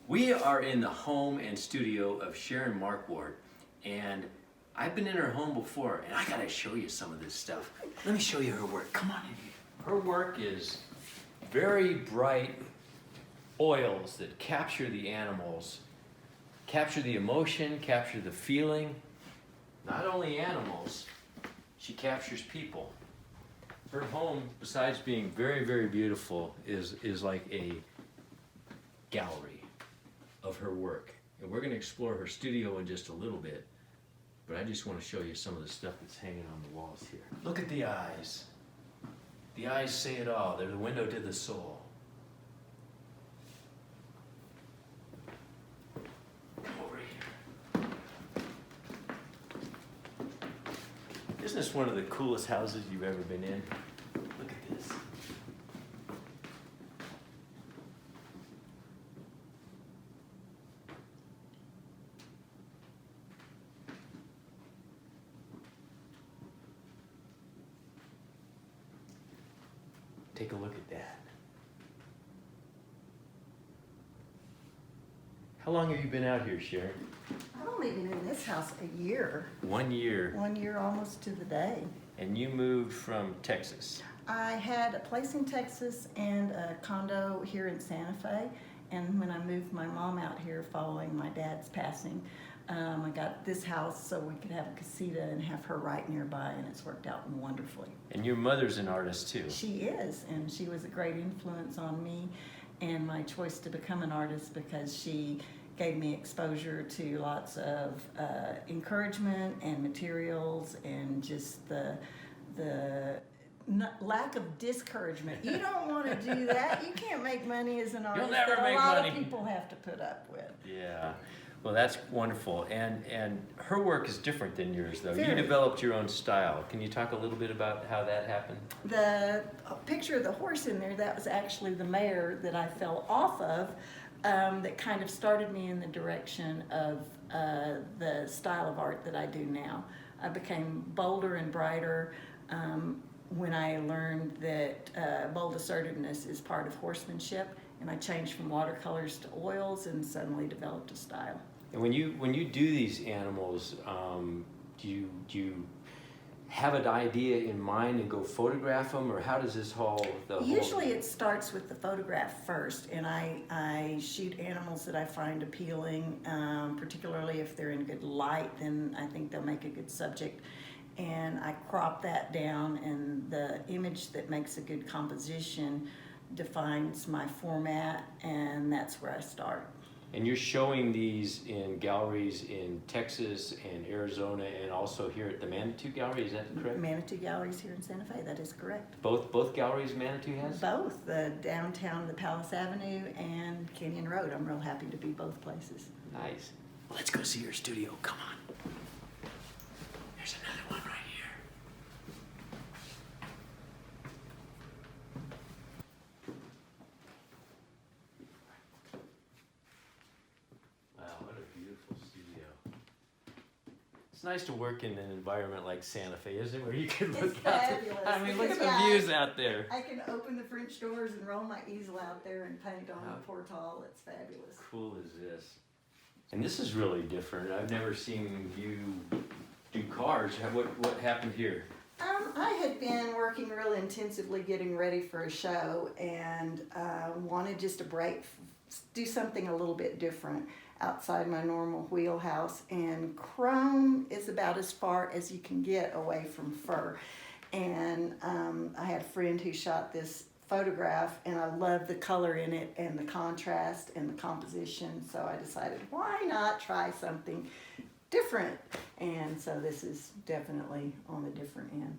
We are in the home and studio of Sharon Markwardt, and I've been in her home before, and I gotta show you some of this stuff. Let me show you her work. Come on in here. Her work is very bright oils that capture the animals, capture the emotion, capture the feeling. Not only animals, she captures people. Her home, besides being very, very beautiful, is like a gallery of her work. And we're going to explore her studio in just a little bit, but I just want to show you some of the stuff that's hanging on the walls here. Look at the eyes. The eyes say it all. They're the window to the soul. Come over here. Isn't this one of the coolest houses you've ever been in? Look at this. Take a look at that. How long have you been out here, Sharon? I've only been in this house a year. 1 year. 1 year almost to the day. And you moved from Texas. I had a place in Texas and a condo here in Santa Fe. And when I moved my mom out here following my dad's passing, I got this house so we could have a casita and have her right nearby, and it's worked out wonderfully. And your mother's an artist too. She is, and she was a great influence on me and my choice to become an artist because she gave me exposure to lots of encouragement and materials and just the lack of discouragement. You don't want to do that. You can't make money as an artist. You'll never that make a lot money. of people have to put up with. Yeah. Well, that's wonderful. And her work is different than yours, though. You Very. developed your own style. Can you talk a little bit about how that happened? The picture of the horse in there, that was actually the mare that I fell off of, that kind of started me in the direction of the style of art that I do now. I became bolder and brighter when I learned that bold assertiveness is part of horsemanship, and I changed from watercolors to oils and suddenly developed a style. And when you do these animals, do you have an idea in mind and go photograph them, or how does this Usually it starts with the photograph first, and I shoot animals that I find appealing, particularly if they're in good light, then I think they'll make a good subject. And I crop that down, and the image that makes a good composition defines my format, and that's where I start. And you're showing these in galleries in Texas and Arizona, and also here at the Manitou Gallery, is that correct? Manitou Galleries here in Santa Fe, that is correct. Both galleries Manitou has? Both, the downtown, the Palace Avenue, and Canyon Road. I'm real happy to be both places. Nice. Well, let's go see your studio. Come on. There's another one right here. Wow, what a beautiful studio. It's nice to work in an environment like Santa Fe, isn't it? Where you can look It's out. fabulous. I mean, look at Yeah. the views out there. I can open the French doors and roll my easel out there and paint on How the portal. It's fabulous. Cool is this? And this is really different. I've never seen you do cars. What happened here? I had been working real intensively getting ready for a show and wanted just a break, do something a little bit different outside my normal wheelhouse. And chrome is about as far as you can get away from fur. And I had a friend who shot this photograph, and I loved the color in it and the contrast and the composition, so I decided, why not try something different? And so this is definitely on the different end.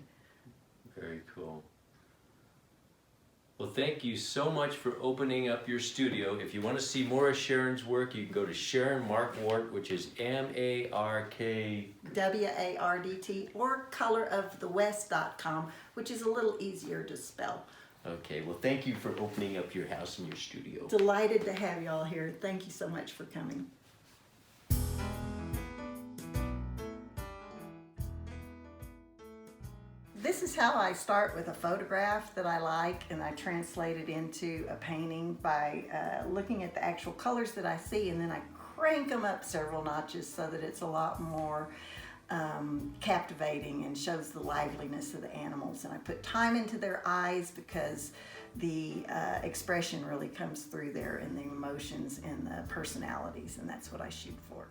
Very cool. Well, thank you so much for opening up your studio. If you want to see more of Sharon's work, you can go to Sharon Markwardt, which is M-A-R-K... W-A-R-D-T, or colorofthewest.com, which is a little easier to spell. Okay, well, thank you for opening up your house and your studio. Delighted to have y'all here. Thank you so much for coming. this is how I start with a photograph that I like, and I translate it into a painting by looking at the actual colors that I see, and then I crank them up several notches so that it's a lot more captivating and shows the liveliness of the animals. And I put time into their eyes because the expression really comes through there, and the emotions and the personalities, and that's what I shoot for.